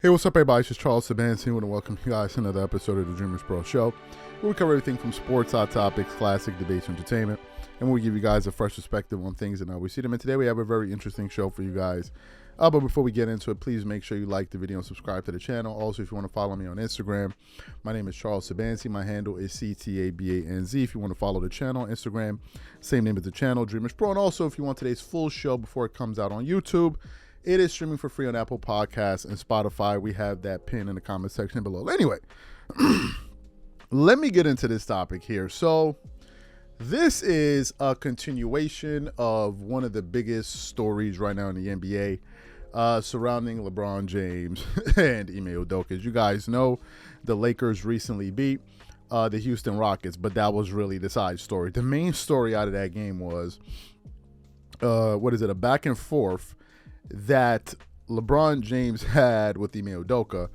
Hey, what's up, everybody? It's just Charles Sabansi. I want to welcome you guys to another episode of the Dreamers Pro Show, where we cover everything from sports, hot topics, classic debates, entertainment, and we give you guys a fresh perspective on things and how we see them. And today we have a very interesting show for you guys. But before we get into it, please make sure you like the video and subscribe to the channel. Also, if you want to follow me on Instagram, my name is Charles Sabansi. My handle is CTABANZ. If you want to follow the channel on Instagram, same name as the channel, Dreamers Pro. And also, if you want today's full show before it comes out on YouTube, it is streaming for free on Apple Podcasts and Spotify. We have that pin in the comment section below. Anyway, let me get into this topic here. So this is a continuation of one of the biggest stories right now in the NBA surrounding LeBron James and Ime Udoka. As you guys know, the Lakers recently beat the Houston Rockets, but that was really the side story. The main story out of that game was, a back and forth that LeBron James had with Ime Udoka,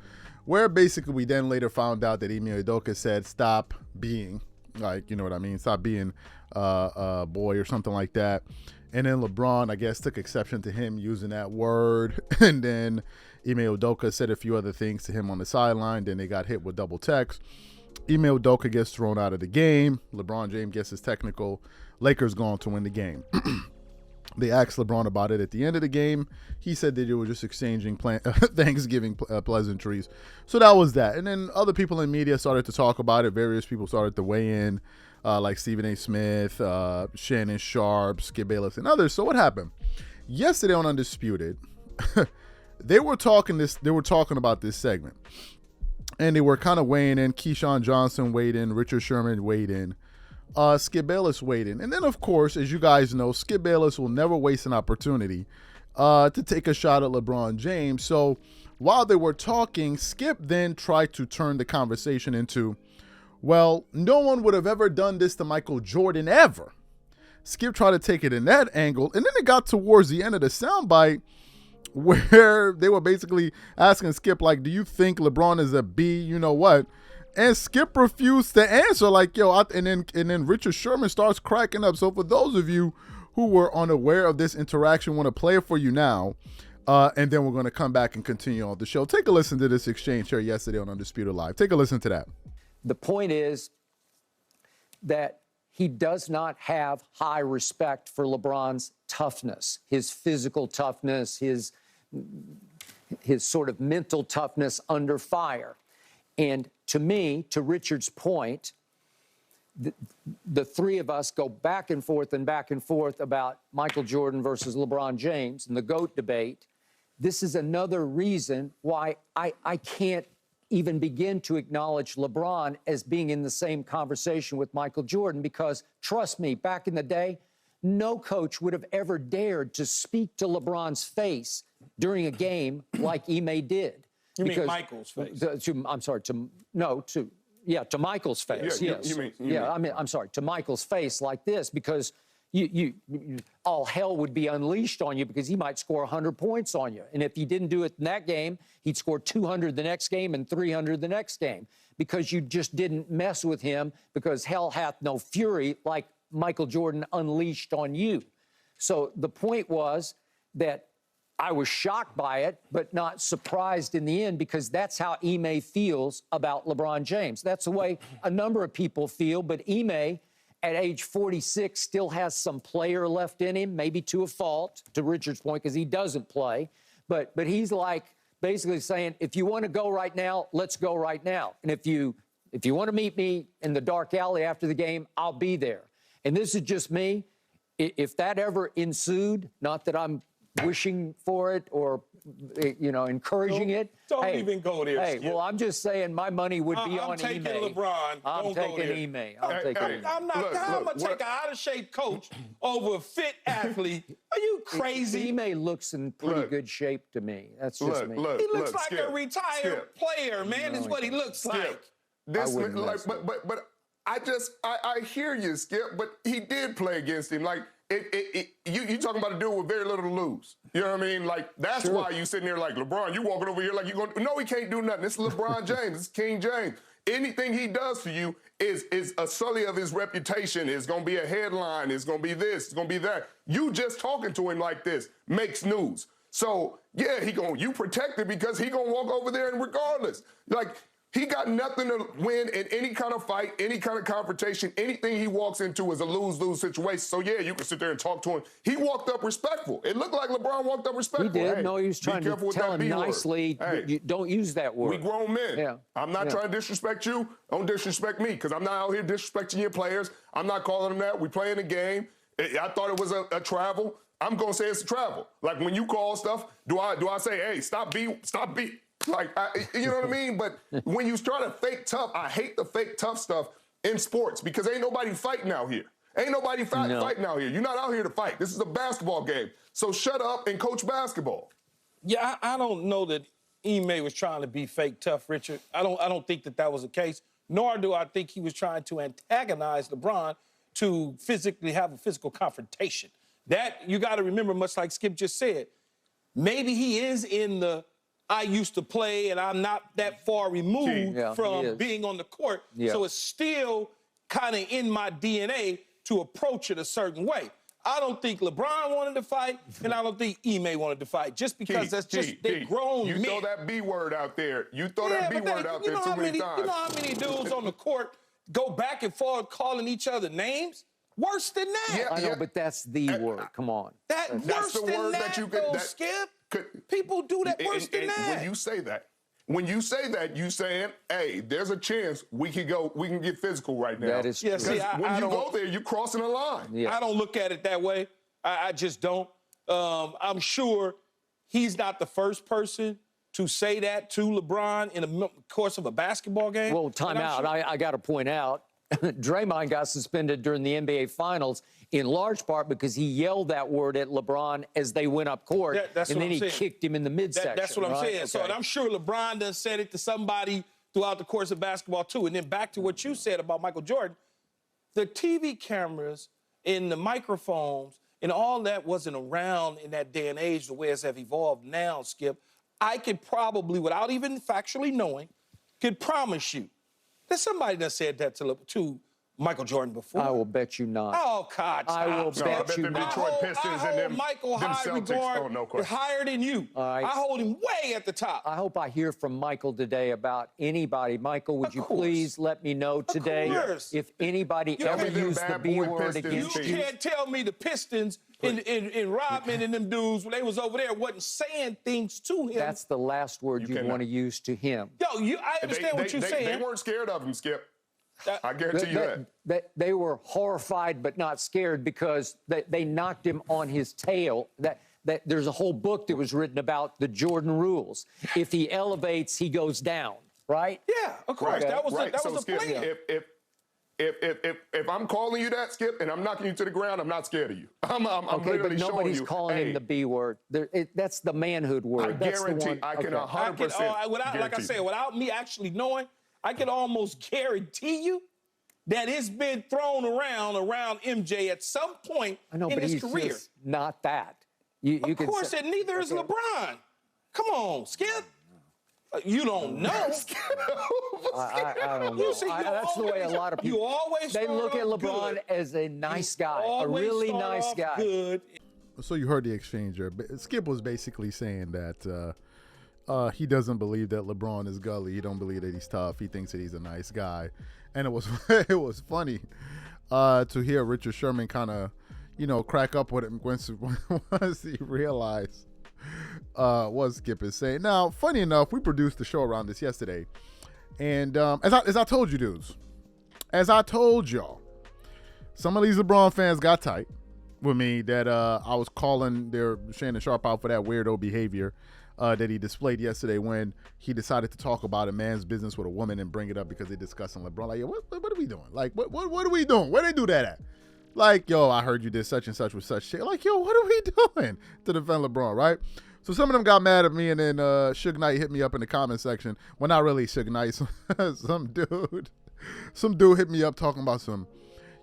where basically we then later found out that Ime Udoka said, stop being, like, you know what I mean? Stop being a boy or something like that. And then LeBron, I guess, took exception to him using that word. And then Ime Udoka said a few other things to him on the sideline. Then they got hit with double text. Ime Udoka gets thrown out of the game. LeBron James gets his technical. Lakers go on to win the game. They asked LeBron about it at the end of the game. He said that they were just exchanging Thanksgiving pleasantries. So that was that. And then other people in media started to talk about it. Various people started to weigh in, like Stephen A. Smith, Shannon Sharp, Skip Bayless, and others. So what happened? Yesterday on Undisputed, they were talking about this segment. And they were kind of weighing in. Keyshawn Johnson weighed in. Richard Sherman weighed in. Skip Bayless weighed in. And then, of course, as you guys know, Skip Bayless will never waste an opportunity to take a shot at LeBron James. So while they were talking, Skip then tried to turn the conversation into, well, no one would have ever done this to Michael Jordan ever. Skip tried to take it in that angle. And then it got towards the end of the soundbite where they were basically asking Skip, like, do you think LeBron is a B? You know what? And Skip refused to answer, like, yo, and then Richard Sherman starts cracking up. So for those of you who were unaware of this interaction, want to play it for you now, and then we're going to come back and continue on the show. Take a listen to this exchange here yesterday on Undisputed Live. Take a listen to that. The point is that he does not have high respect for LeBron's toughness, his physical toughness, his sort of mental toughness under fire. And to me, to Richard's point, the three of us go back and forth about Michael Jordan versus LeBron James and the GOAT debate. This is another reason why I can't even begin to acknowledge LeBron as being in the same conversation with Michael Jordan, because trust me, back in the day, no coach would have ever dared to speak to LeBron's face during a game like Ime did. You mean Michael's face? To Michael's face. Yeah, yes. I'm sorry, to Michael's face like this, because you all hell would be unleashed on you, because he might score 100 points on you. And if he didn't do it in that game, he'd score 200 the next game and 300 the next game, because you just didn't mess with him, because hell hath no fury like Michael Jordan unleashed on you. So the point was that I was shocked by it, but not surprised in the end, because that's how Ime feels about LeBron James. That's the way a number of people feel, but Ime, at age 46, still has some player left in him, maybe to a fault, to Richard's point, because he doesn't play. But he's like basically saying, if you want to go right now, let's go right now. And if you want to meet me in the dark alley after the game, I'll be there. And this is just me. If that ever ensued, not that I'm wishing for it or, encouraging it. Don't even go there. Hey, well, I'm just saying my money would be on Ime. I'm taking LeBron. I'm taking Ime. I'm going to take an out-of-shape coach over a fit athlete. Are you crazy? Ime looks in pretty good shape to me. That's just me. He looks like a retired player, man, is what he looks like. But I hear you, Skip, but he did play against him. Like, you talking about a dude with very little to lose. You know what I mean? Like, that's why you sitting there like, LeBron, you walking over here like you're going to... No, he can't do nothing. It's LeBron James. It's King James. Anything he does for you is a sully of his reputation. It's going to be a headline. It's going to be this. It's going to be that. You just talking to him like this makes news. So, yeah, you protected because he going to walk over there and regardless. Like, he got nothing to win in any kind of fight, any kind of confrontation. Anything he walks into is a lose-lose situation. So, yeah, you can sit there and talk to him. He walked up respectful. It looked like LeBron walked up respectful. He did. Hey, No, he was trying to tell him nicely, hey, don't use that word. We grown men. Yeah. I'm not trying to disrespect you. Don't disrespect me because I'm not out here disrespecting your players. I'm not calling them that. We playing the game. I thought it was a travel. I'm going to say it's a travel. Like, when you call stuff, do I say, hey, stop beat? Like, you know what I mean? But when you try to fake tough, I hate the fake tough stuff in sports because ain't nobody fighting out here. Ain't nobody fighting out here. You're not out here to fight. This is a basketball game. So shut up and coach basketball. Yeah, I don't know that Ime was trying to be fake tough, Richard. I don't think that was the case, nor do I think he was trying to antagonize LeBron to physically have a physical confrontation. That, you got to remember, much like Skip just said, maybe he is in the I used to play and I'm not that far removed from being on the court. Yeah. So it's still kind of in my DNA to approach it a certain way. I don't think LeBron wanted to fight, and I don't think Ime wanted to fight, just because they're grown men. You throw that B word out there. You throw that B word out there too many times. You know how many dudes on the court go back and forth calling each other names? Worse than that. Yeah, I know, but that's the word. Come on. That's worse the than word that you could, Skip. People do that worse than that. When you say that, you saying, hey, there's a chance we can get physical right now. That is true. Yeah, when you go there, you're crossing a line. Yeah. I don't look at it that way. I just don't. I'm sure he's not the first person to say that to LeBron in the course of a basketball game. Well, time out. Sure. I got to point out, Draymond got suspended during the NBA Finals in large part because he yelled that word at LeBron as they went up court, and then he kicked him in the midsection. That's what I'm saying. Okay. So I'm sure LeBron done said it to somebody throughout the course of basketball, too. And then back to what you said about Michael Jordan, the TV cameras and the microphones and all that wasn't around in that day and age the way it's have evolved now, Skip. I could probably, without even factually knowing, could promise you that somebody done said that to Michael Jordan before. I will bet you not. Oh, God, stop. I will bet you not. Detroit Pistons and them Michael high regard, higher than you. Right. I hold him way at the top. I hope I hear from Michael today about anybody. Michael, would you please let me know today if anybody ever used the B word against you? You can't tell me the Pistons in Rodman and them dudes when they was over there wasn't saying things to him. That's the last word you want to use to him. Yo, I understand what you're saying. They weren't scared of him, Skip. I guarantee you that. They were horrified but not scared because they knocked him on his tail. That there's a whole book that was written about the Jordan rules. If he elevates, he goes down, right? Yeah, of course. Right. That was a Skip, plan. If I'm calling you that, Skip, and I'm knocking you to the ground, I'm not scared of you. I'm okay, but nobody's calling him the B word. That's the manhood word. I guarantee. I can 100%. Like I said, without me actually knowing, I can almost guarantee you that it's been thrown around MJ at some point in his career. Just not that. Of course, and neither is LeBron. Come on, Skip. You don't know. I don't know. That's the way a lot of people. They look at LeBron as a nice guy, a really nice guy. Good. So you heard the exchange there. Skip was basically saying that he doesn't believe that LeBron is gully. He don't believe that he's tough. He thinks that he's a nice guy. And it was funny to hear Richard Sherman kind of, crack up with him once he realized what Skip is saying. Now, funny enough, we produced the show around this yesterday. And as I told you dudes, as I told y'all, some of these LeBron fans got tight with me that I was calling their Shannon Sharp out for that weirdo behavior that he displayed yesterday when he decided to talk about a man's business with a woman and bring it up because they're discussing LeBron. Like, yo, what are we doing? Like, what are we doing? Where they do that at? Like, yo, I heard you did such and such with such shit. Like, yo, what are we doing to defend LeBron, right? So some of them got mad at me, and then Suge Knight hit me up in the comment section. Well, not really Suge Knight. Some dude hit me up talking about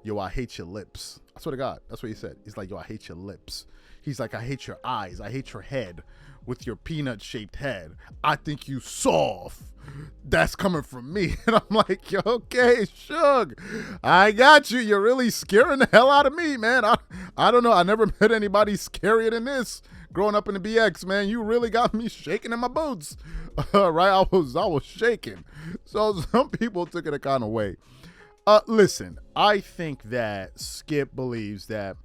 yo, I hate your lips. I swear to God, that's what he said. He's like, yo, I hate your lips. He's like, I hate your eyes. I hate your head with your peanut-shaped head. I think you soft. That's coming from me. And I'm like, yo, okay, Suge, I got you. You're really scaring the hell out of me, man. I don't know. I never met anybody scarier than this growing up in the BX, man, you really got me shaking in my boots. Right? I was shaking. So some people took it a kind of way. Listen, I think that Skip believes that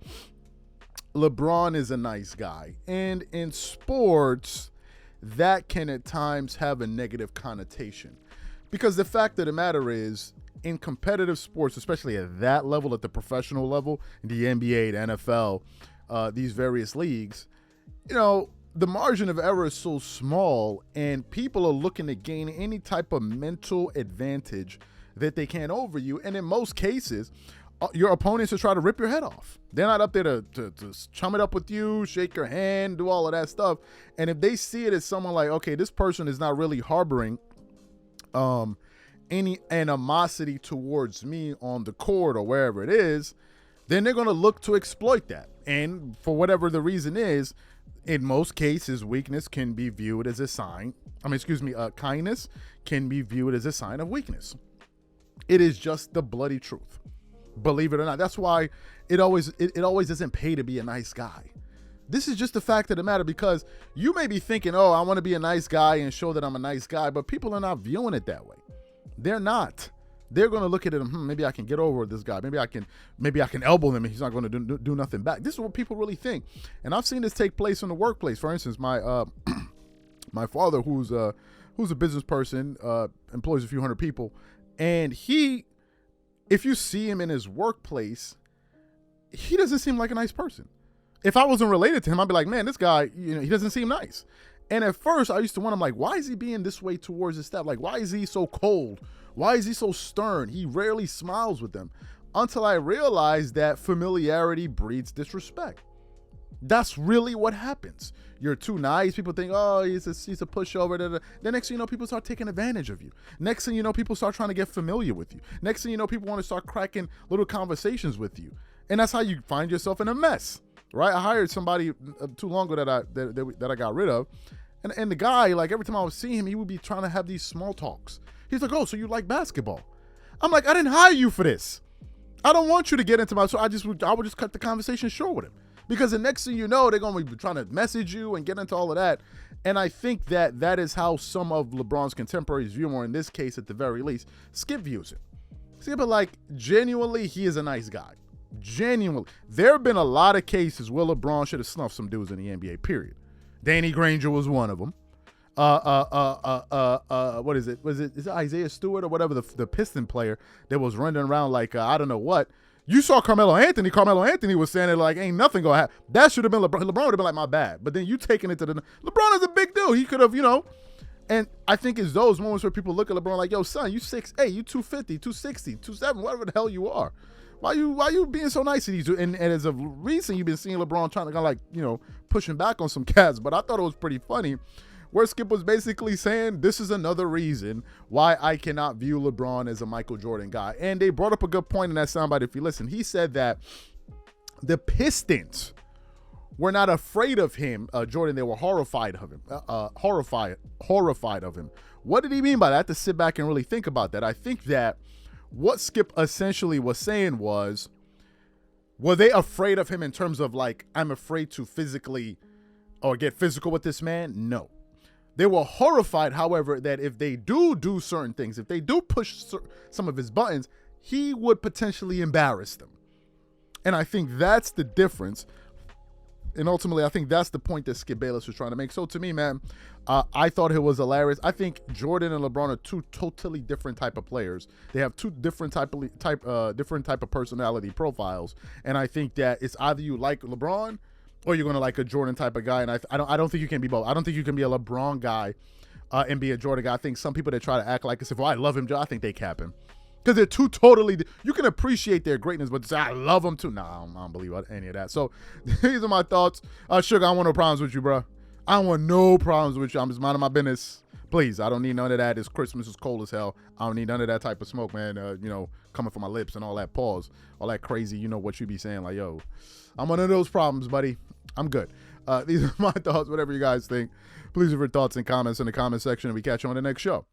LeBron is a nice guy. And in sports, that can at times have a negative connotation. Because the fact of the matter is, in competitive sports, especially at that level, at the professional level, in the NBA, the NFL, these various leagues, the margin of error is so small, and people are looking to gain any type of mental advantage that they can over you. And in most cases, your opponents will try to rip your head off. They're not up there to chum it up with you, shake your hand, do all of that stuff. And if they see it as someone like, okay, this person is not really harboring any animosity towards me on the court or wherever it is, then they're going to look to exploit that. And for whatever the reason is, in most cases, weakness can be viewed as a sign. Kindness can be viewed as a sign of weakness. It is just the bloody truth. Believe it or not. That's why it always doesn't pay to be a nice guy. This is just the fact of the matter, because you may be thinking, oh, I want to be a nice guy and show that I'm a nice guy, but people are not viewing it that way. They're not. They're going to look at it, maybe I can get over this guy. Maybe I can elbow him and he's not going to do nothing back. This is what people really think. And I've seen this take place in the workplace. For instance, my my father, who's a business person, employs a few hundred people, and if you see him in his workplace, he doesn't seem like a nice person. If I wasn't related to him, I'd be like, man, this guy, he doesn't seem nice. And at first I used to wonder, I'm like, why is he being this way towards his staff? Like, why is he so cold? Why is he so stern? He rarely smiles with them. Until I realized that familiarity breeds disrespect. That's really what happens. You're too nice. People think, oh, he's a pushover. The next thing you know, people start taking advantage of you. Next thing you know, people start trying to get familiar with you. Next thing you know, people want to start cracking little conversations with you. And that's how you find yourself in a mess, right? I hired somebody too long ago that I got rid of. And the guy, like, every time I would see him, he would be trying to have these small talks. He's like, oh, so you like basketball? I'm like, I didn't hire you for this. I don't want you to get into so I would just cut the conversation short with him. Because the next thing you know, they're going to be trying to message you and get into all of that. And I think that is how some of LeBron's contemporaries view him, or in this case, at the very least, Skip views it. Skip, like, genuinely, he is a nice guy. Genuinely. There have been a lot of cases where LeBron should have snuffed some dudes in the NBA, period. Danny Granger was one of them. What is it? Is it Isaiah Stewart or whatever, the Piston player that was running around like, I don't know what. You saw Carmelo Anthony. Carmelo Anthony was saying it like, ain't nothing gonna happen. That should have been LeBron. LeBron would have been like, my bad. But then you taking it to LeBron is a big dude. He could have, And I think it's those moments where people look at LeBron like, yo, son, you 6'8", you 250, 260, 270, whatever the hell you are. Why you being so nice to these two? And as of recent, you've been seeing LeBron trying to kind of pushing back on some cats. But I thought it was pretty funny, where Skip was basically saying, this is another reason why I cannot view LeBron as a Michael Jordan guy. And they brought up a good point in that soundbite if you listen. He said that the Pistons were not afraid of him, Jordan. They were horrified of him. Horrified of him. What did he mean by that? I have to sit back and really think about that. I think that what Skip essentially was saying was, were they afraid of him in terms of like, I'm afraid to physically or get physical with this man? No. They were horrified, however, that if they do certain things, if they do push some of his buttons, he would potentially embarrass them. And I think that's the difference. And ultimately, I think that's the point that Skip Bayless was trying to make. So to me, man, I thought it was hilarious. I think Jordan and LeBron are two totally different type of players. They have two different type of personality profiles. And I think that it's either you like LeBron or you're going to like a Jordan type of guy. And I don't think you can be both. I don't think you can be a LeBron guy and be a Jordan guy. I think some people that try to act like as if, I love him, I think they cap him. Because they're two totally, you can appreciate their greatness, but say, I love them too. Nah, I don't believe any of that. So these are my thoughts. Sugar, I don't want no problems with you, bro. I don't want no problems with you. I'm just minding my business. Please, I don't need none of that. It's Christmas. It's cold as hell. I don't need none of that type of smoke, man. Coming from my lips and all that pause, all that crazy, what you be saying. Like, yo, I'm one of those problems, buddy. I'm good. These are my thoughts. Whatever you guys think, please leave your thoughts and comments in the comment section, and we catch you on the next show.